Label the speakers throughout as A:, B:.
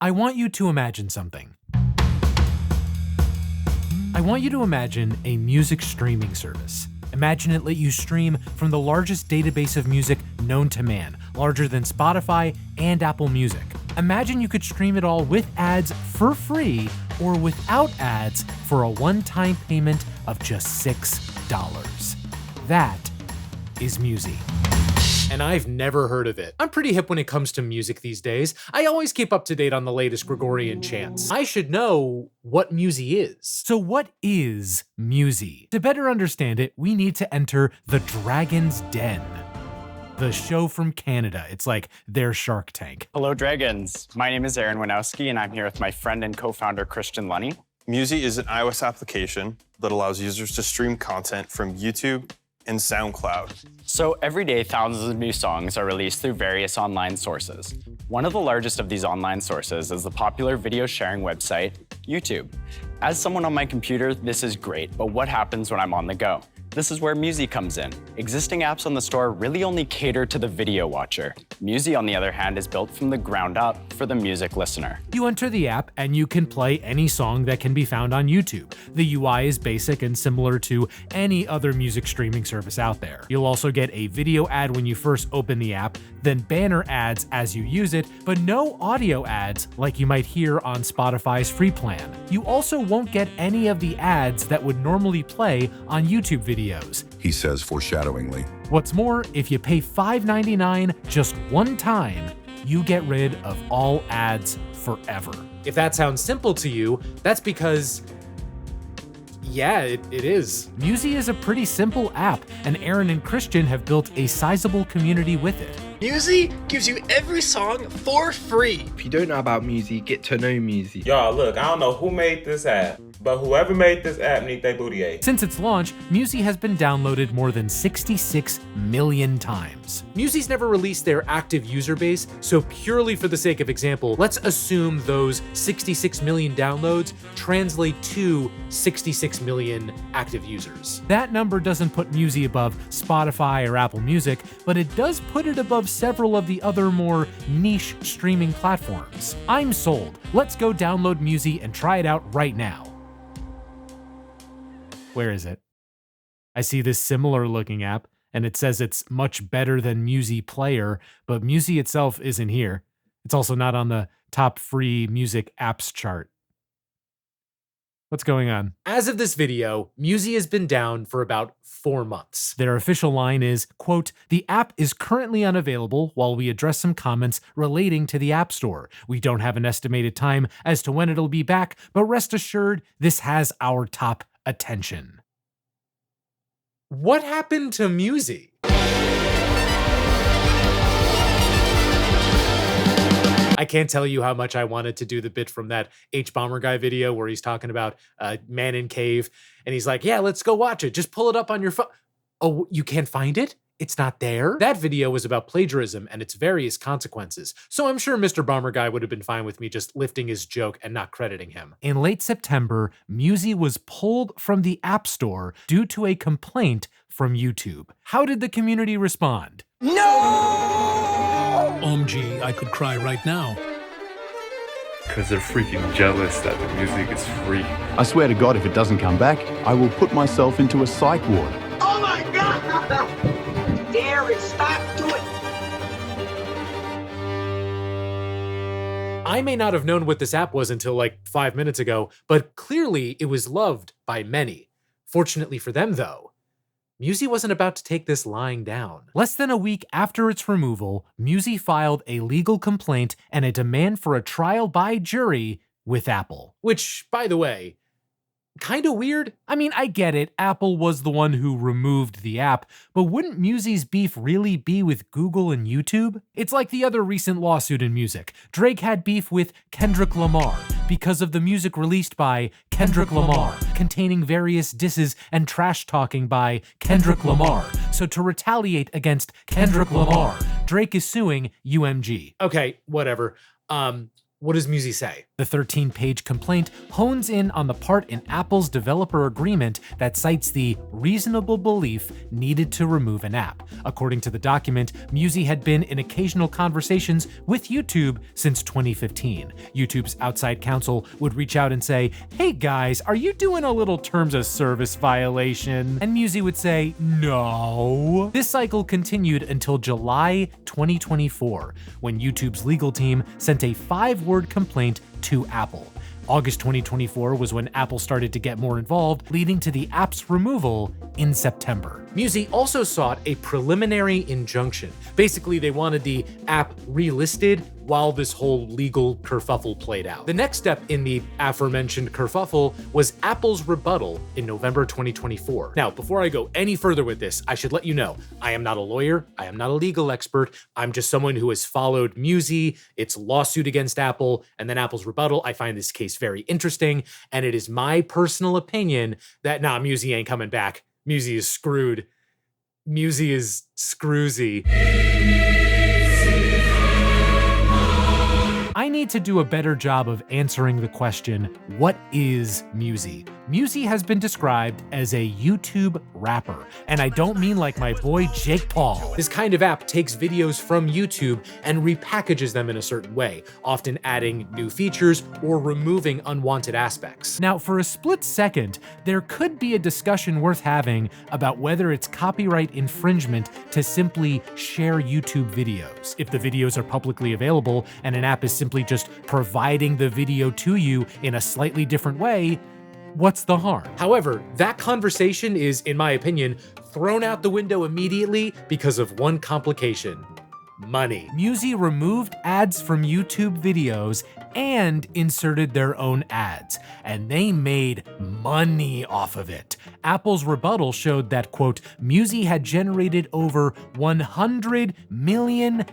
A: I want you to imagine something. I want you to imagine a music streaming service. Imagine it let you stream from the largest database of music known to man, larger than Spotify and Apple Music. Imagine you could stream it all with ads for free or without ads for a one-time payment of just $6. That is Musi. And I've never heard of it. I'm pretty hip when it comes to music these days. I always keep up to date on the latest Gregorian chants. I should know what Musi is. So what is Musi? To better understand it, we need to enter the Dragon's Den, the show from Canada. It's like their Shark Tank.
B: Hello, Dragons. My name is Aaron Winowski, and I'm here with my friend and co-founder, Christian Lunny.
C: Musi is an iOS application that allows users to stream content from YouTube and SoundCloud.
B: So every day, thousands of new songs are released through various online sources. One of the largest of these online sources is the popular video sharing website, YouTube. As someone on my computer, this is great, but what happens when I'm on the go? This is where Musi comes in. Existing apps on the store really only cater to the video watcher. Musi, on the other hand, is built from the ground up for the music listener.
A: You enter the app and you can play any song that can be found on YouTube. The UI is basic and similar to any other music streaming service out there. You'll also get a video ad when you first open the app, then banner ads as you use it, but no audio ads like you might hear on Spotify's free plan. You also won't get any of the ads that would normally play on YouTube videos.
D: He says foreshadowingly.
A: What's more, if you pay $5.99 just one time, you get rid of all ads forever. If that sounds simple to you, that's because, yeah, it is. Musi is a pretty simple app, and Aaron and Christian have built a sizable community with it.
E: Musi gives you every song for free.
F: If you don't know about Musi, get to know Musi.
G: Y'all, look, I don't know who made this app, but whoever made this app need their booty ate.
A: Since its launch, Musi has been downloaded more than 66 million times. Musi's never released their active user base, so purely for the sake of example, let's assume those 66 million downloads translate to 66 million active users. That number doesn't put Musi above Spotify or Apple Music, but it does put it above several of the other more niche streaming platforms. I'm sold. Let's go download Musi and try it out right now. Where is it? I see this similar looking app, and it says it's much better than Musi Player, but Musi itself isn't here. It's also not on the top free music apps chart. What's going on? As of this video, Musi has been down for about 4 months. Their official line is, quote, "The app is currently unavailable while we address some comments relating to the App Store. We don't have an estimated time as to when it'll be back, but rest assured, this has our top attention." What happened to Musi? I can't tell you how much I wanted to do the bit from that H-Bomber Guy video where he's talking about Man in Cave, and he's like, yeah, let's go watch it. Just pull it up on your phone. Oh, you can't find it? It's not there? That video was about plagiarism and its various consequences, so I'm sure Mr. Bomber Guy would have been fine with me just lifting his joke and not crediting him. In late September, Musi was pulled from the App Store due to a complaint from YouTube. How did the community respond?
H: OMG, I could cry right now.
I: Because they're freaking jealous that the music is free.
J: I swear to God, if it doesn't come back, I will put myself into a psych ward.
K: Oh my God! Darren, stop doing it!
A: I may not have known what this app was until like 5 minutes ago, but clearly it was loved by many. Fortunately for them, though, Musi wasn't about to take this lying down. Less than a week after its removal, Musi filed a legal complaint and a demand for a trial by jury with Apple. Which, by the way, kinda weird. I mean, I get it, Apple was the one who removed the app, but wouldn't Musi's beef really be with Google and YouTube? It's like the other recent lawsuit in music. Drake had beef with Kendrick Lamar because of the music released by Kendrick Lamar, containing various disses and trash talking by Kendrick Lamar. So to retaliate against Kendrick Lamar, Drake is suing UMG. Okay, whatever. What does Musi say? The 13-page complaint hones in on the part in Apple's developer agreement that cites the reasonable belief needed to remove an app. According to the document, Musi had been in occasional conversations with YouTube since 2015. YouTube's outside counsel would reach out and say, "Hey guys, are you doing a little terms of service violation?" And Musi would say, "No." This cycle continued until July 2024, when YouTube's legal team sent a 5-word complaint to Apple. August 2024 was when Apple started to get more involved, leading to the app's removal in September. Musi also sought a preliminary injunction. Basically, they wanted the app relisted while this whole legal kerfuffle played out. The next step in the aforementioned kerfuffle was Apple's rebuttal in November 2024. Now, before I go any further with this, I should let you know, I am not a lawyer, I am not a legal expert, I'm just someone who has followed Musi, its lawsuit against Apple, and then Apple's rebuttal. I find this case very interesting, and it is my personal opinion that, Musi ain't coming back. Musi is screwed. Musi is screwsy. I need to do a better job of answering the question, what is Musi? Musi has been described as a YouTube rapper, and I don't mean like my boy Jake Paul. This kind of app takes videos from YouTube and repackages them in a certain way, often adding new features or removing unwanted aspects. Now, for a split second, there could be a discussion worth having about whether it's copyright infringement to simply share YouTube videos. If the videos are publicly available and an app is simply just providing the video to you in a slightly different way, what's the harm? However, that conversation is, in my opinion, thrown out the window immediately because of one complication: money. Musi removed ads from YouTube videos and inserted their own ads, and they made money off of it. Apple's rebuttal showed that, quote, Musi had generated over $100 million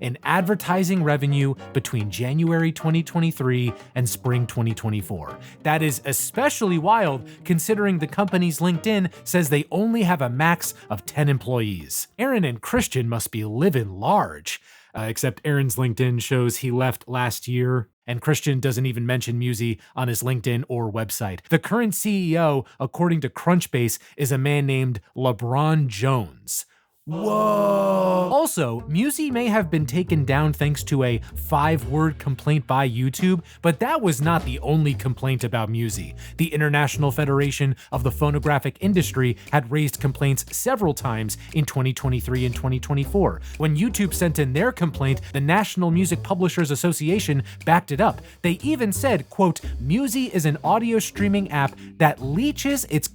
A: in advertising revenue between January 2023 and spring 2024. That is especially wild considering the company's LinkedIn says they only have a max of 10 employees. Aaron and Christian must be living large. Except Aaron's LinkedIn shows he left last year, and Christian doesn't even mention Musi on his LinkedIn or website. The current CEO, according to Crunchbase, is a man named LeBron Jones. Whoa! Also, Musi may have been taken down thanks to a 5-word complaint by YouTube, but that was not the only complaint about Musi. The International Federation of the Phonographic Industry had raised complaints several times in 2023 and 2024. When YouTube sent in their complaint, the National Music Publishers Association backed it up. They even said, quote, Musi is an audio streaming app that leeches its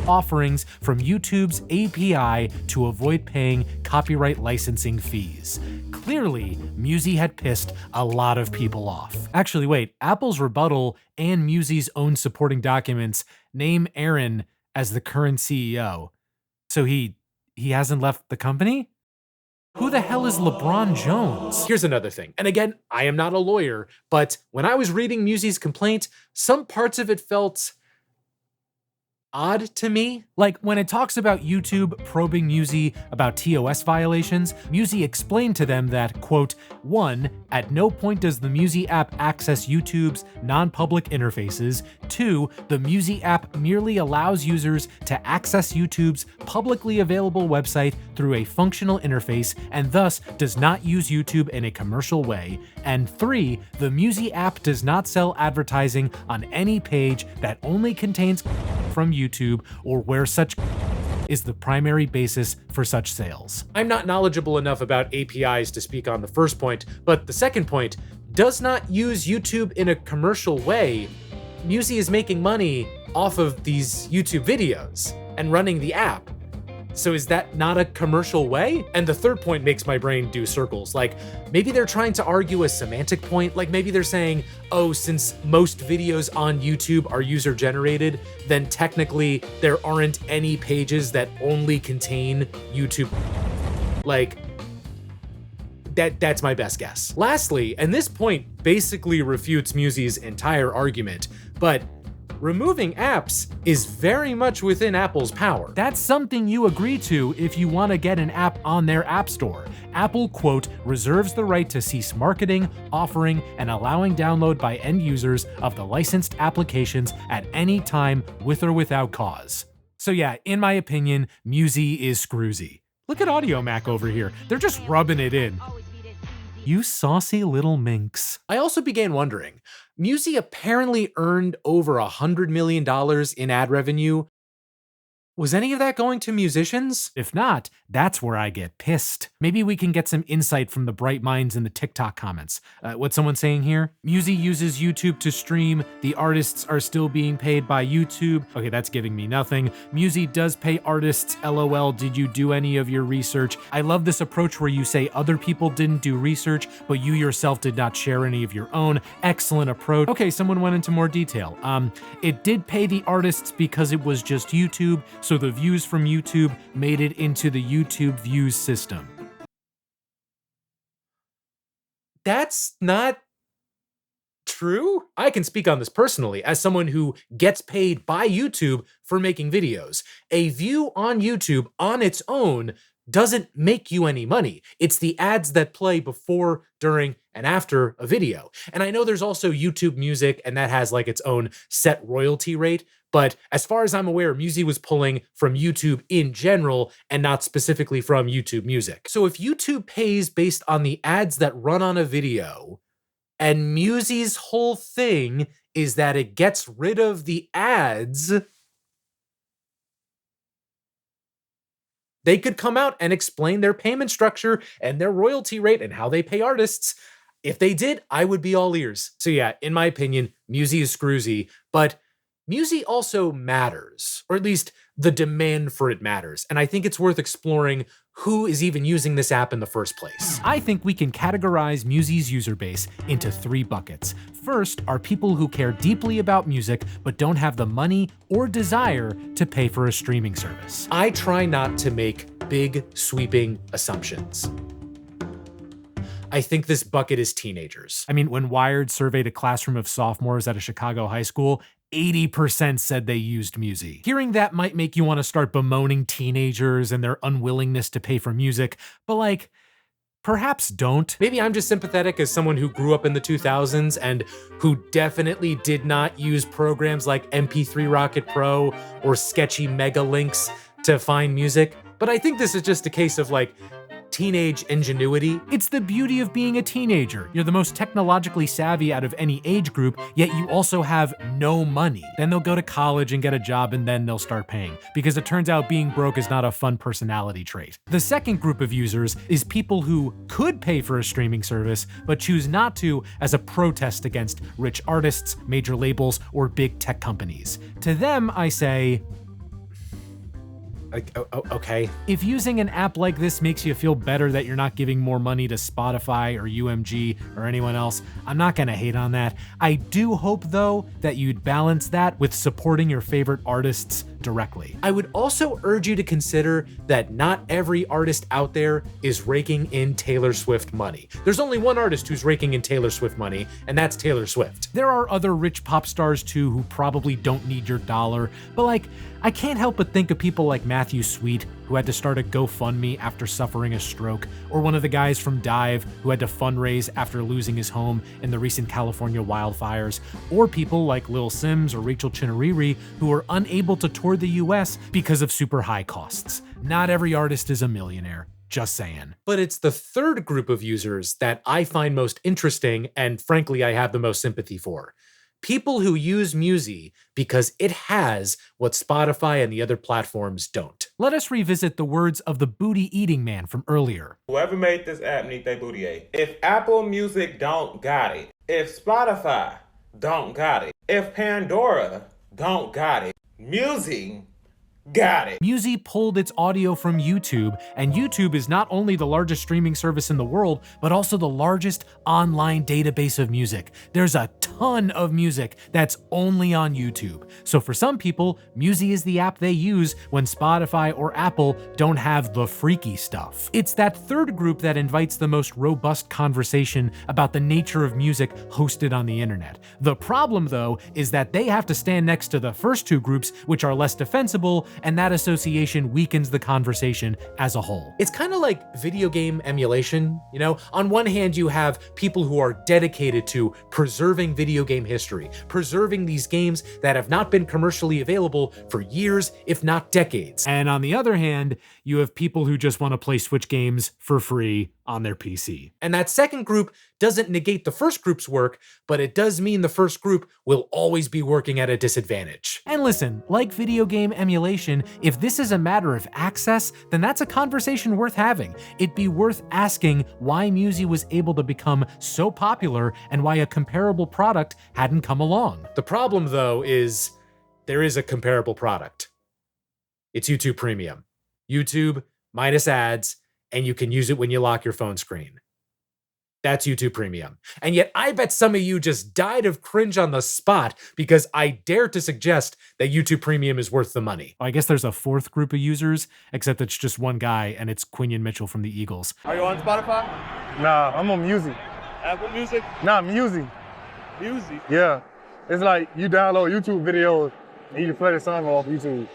A: offerings from YouTube's API to avoid paying copyright licensing fees. Clearly, Musi had pissed a lot of people off. Actually, wait, Apple's rebuttal and Musi's own supporting documents name Aaron as the current CEO. So he hasn't left the company? Who the hell is LeBron Jones? Here's another thing. And again, I am not a lawyer, but when I was reading Musi's complaint, some parts of it felt odd to me. Like when it talks about YouTube probing Musi about TOS violations, Musi explained to them that, quote, 1, at no point does the Musi app access YouTube's non-public interfaces. 2, the Musi app merely allows users to access YouTube's publicly available website through a functional interface and thus does not use YouTube in a commercial way. And 3, the Musi app does not sell advertising on any page that only contains from YouTube or where such is the primary basis for such sales. I'm not knowledgeable enough about APIs to speak on the first point, but the second point, does not use YouTube in a commercial way. Musi is making money off of these YouTube videos and running the app. So is that not a commercial way? And the third point makes my brain do circles. Like, maybe they're trying to argue a semantic point. Like maybe they're saying, oh, since most videos on YouTube are user generated, then technically there aren't any pages that only contain YouTube. Like, that's my best guess. Lastly, and this point basically refutes Musi's entire argument, but removing apps is very much within Apple's power. That's something you agree to if you want to get an app on their App Store. Apple, quote, reserves the right to cease marketing, offering, and allowing download by end users of the licensed applications at any time with or without cause. So yeah, in my opinion, Musi is screwsy. Look at AudioMac over here. They're just rubbing it in. You saucy little minx. I also began wondering, Musi apparently earned over $100 million in ad revenue. Was any of that going to musicians? If not, that's where I get pissed. Maybe we can get some insight from the bright minds in the TikTok comments. What's someone saying here? Musi uses YouTube to stream. The artists are still being paid by YouTube. Okay, that's giving me nothing. Musi does pay artists. LOL, did you do any of your research? I love this approach where you say other people didn't do research, but you yourself did not share any of your own. Excellent approach. Okay, someone went into more detail. It did pay the artists because it was just YouTube, so the views from YouTube made it into the YouTube views system. That's not true? I can speak on this personally as someone who gets paid by YouTube for making videos. A view on YouTube on its own doesn't make you any money. It's the ads that play before, during, and after a video. And I know there's also YouTube Music, and that has like its own set royalty rate. But as far as I'm aware, Musi was pulling from YouTube in general and not specifically from YouTube Music. So if YouTube pays based on the ads that run on a video, and Musi's whole thing is that it gets rid of the ads, they could come out and explain their payment structure and their royalty rate and how they pay artists. If they did, I would be all ears. So yeah, in my opinion, Musi is screwsy, but Musi also matters, or at least the demand for it matters, and I think it's worth exploring who is even using this app in the first place. I think we can categorize Musi's user base into 3 buckets. First are people who care deeply about music but don't have the money or desire to pay for a streaming service. I try not to make big, sweeping assumptions. I think this bucket is teenagers. I mean, when Wired surveyed a classroom of sophomores at a Chicago high school, 80% said they used Musi. Hearing that might make you want to start bemoaning teenagers and their unwillingness to pay for music, but like, perhaps don't. Maybe I'm just sympathetic as someone who grew up in the 2000s and who definitely did not use programs like MP3 Rocket Pro or sketchy Mega Links to find music. But I think this is just a case of like, teenage ingenuity. It's the beauty of being a teenager. You're the most technologically savvy out of any age group, yet you also have no money. Then they'll go to college and get a job, and then they'll start paying, because it turns out being broke is not a fun personality trait. The second group of users is people who could pay for a streaming service, but choose not to as a protest against rich artists, major labels, or big tech companies. To them, I say, okay. If using an app like this makes you feel better that you're not giving more money to Spotify or UMG or anyone else, I'm not gonna hate on that. I do hope, though, that you'd balance that with supporting your favorite artists directly. I would also urge you to consider that not every artist out there is raking in Taylor Swift money. There's only one artist who's raking in Taylor Swift money, and that's Taylor Swift. There are other rich pop stars too who probably don't need your dollar, but like, I can't help but think of people like Matthew Sweet, who had to start a GoFundMe after suffering a stroke, or one of the guys from Dive who had to fundraise after losing his home in the recent California wildfires, or people like Lil Sims or Rachel Chinariri who were unable to tour the US because of super high costs. Not every artist is a millionaire. Just saying. But it's the third group of users that I find most interesting, and frankly, I have the most sympathy for. People who use Musi because it has what Spotify and the other platforms don't. Let us revisit the words of the booty-eating man from earlier.
G: Whoever made this app need their booty ate. If Apple Music don't got it, if Spotify don't got it, if Pandora don't got it, Musi got it.
A: Musi pulled its audio from YouTube, and YouTube is not only the largest streaming service in the world, but also the largest online database of music. There's a ton ton of music that's only on YouTube. So for some people, Musi is the app they use when Spotify or Apple don't have the freaky stuff. It's that third group that invites the most robust conversation about the nature of music hosted on the internet. The problem, though, is that they have to stand next to the first two groups, which are less defensible, and that association weakens the conversation as a whole. It's kind of like video game emulation, you know? On one hand, you have people who are dedicated to preserving video game history, preserving these games that have not been commercially available for years, if not decades. And on the other hand, you have people who just want to play Switch games for free on their PC. And that second group doesn't negate the first group's work, but it does mean the first group will always be working at a disadvantage. And listen, like video game emulation, if this is a matter of access, then that's a conversation worth having. It'd be worth asking why Musi was able to become so popular and why a comparable product hadn't come along. The problem, though, is there is a comparable product. It's YouTube Premium. YouTube minus ads, and you can use it when you lock your phone screen. That's YouTube Premium. And yet I bet some of you just died of cringe on the spot because I dare to suggest that YouTube Premium is worth the money. I guess there's a fourth group of users, except it's just one guy, and it's Quinion Mitchell from the Eagles.
L: Are you on Spotify?
M: Nah, I'm on Musi.
L: Apple Music?
M: Nah, Musi.
L: Musi?
M: Yeah. It's like you download YouTube videos and you play the song off YouTube.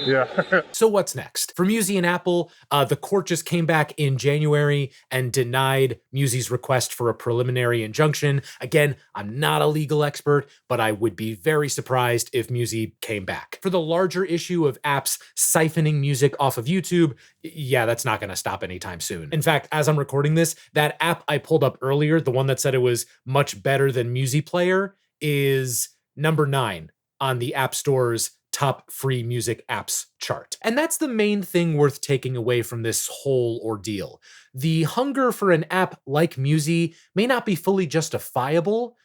M: Yeah.
A: So what's next? For Musi and Apple, the court just came back in January and denied Musi's request for a preliminary injunction. Again, I'm not a legal expert, but I would be very surprised if Musi came back. For the larger issue of apps siphoning music off of YouTube, yeah, that's not going to stop anytime soon. In fact, as I'm recording this, that app I pulled up earlier, the one that said it was much better than Musi Player, is number 9 on the App Store's top free music apps chart. And that's the main thing worth taking away from this whole ordeal. The hunger for an app like Musi may not be fully justifiable,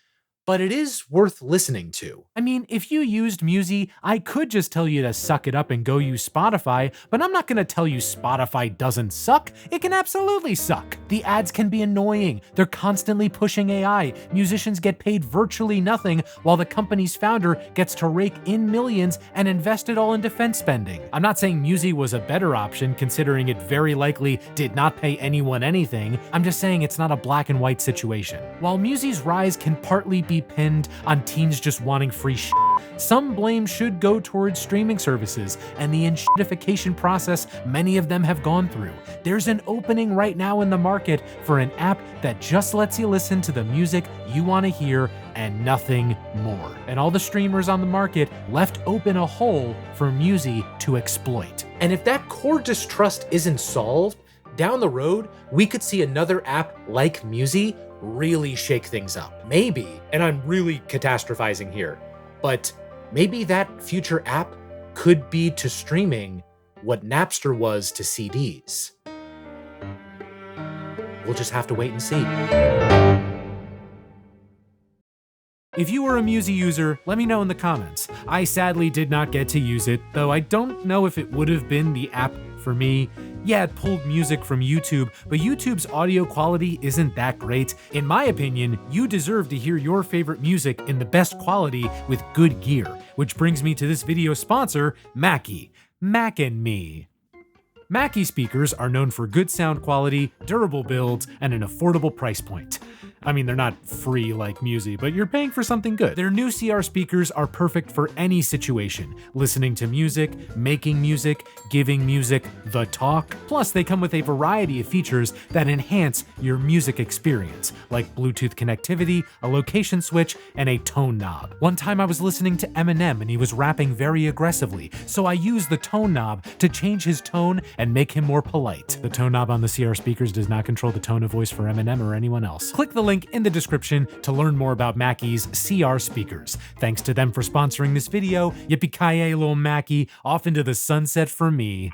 A: but it is worth listening to. I mean, if you used Musi, I could just tell you to suck it up and go use Spotify, but I'm not gonna tell you Spotify doesn't suck. It can absolutely suck. The ads can be annoying. They're constantly pushing AI. Musicians get paid virtually nothing, while the company's founder gets to rake in millions and invest it all in defense spending. I'm not saying Musi was a better option, considering it very likely did not pay anyone anything. I'm just saying it's not a black and white situation. While Musi's rise can partly be pinned on teens just wanting free shit, some blame should go towards streaming services and the enshittification process many of them have gone through. There's an opening right now in the market for an app that just lets you listen to the music you want to hear and nothing more. And all the streamers on the market left open a hole for Musi to exploit. And if that core distrust isn't solved, down the road, we could see another app like Musi really shake things up. Maybe, and I'm really catastrophizing here, but maybe that future app could be to streaming what Napster was to CDs. We'll just have to wait and see. If you were a Musi user, let me know in the comments. I sadly did not get to use it, though I don't know if it would have been the app for me. Yeah, it pulled music from YouTube, but YouTube's audio quality isn't that great. In my opinion, you deserve to hear your favorite music in the best quality with good gear, which brings me to this video's sponsor, Mackie. Mac and Me. Mackie speakers are known for good sound quality, durable builds, and an affordable price point. I mean, they're not free like Musi, but you're paying for something good. Their new CR speakers are perfect for any situation. Listening to music, making music, giving music the talk. Plus, they come with a variety of features that enhance your music experience, like Bluetooth connectivity, a location switch, and a tone knob. One time I was listening to Eminem and he was rapping very aggressively, so I used the tone knob to change his tone and make him more polite. The tone knob on the CR speakers does not control the tone of voice for Eminem or anyone else. Click the link in the description to learn more about Mackie's CR speakers. Thanks to them for sponsoring this video. Yippee-ki-yay, little Mackie. Off into the sunset for me.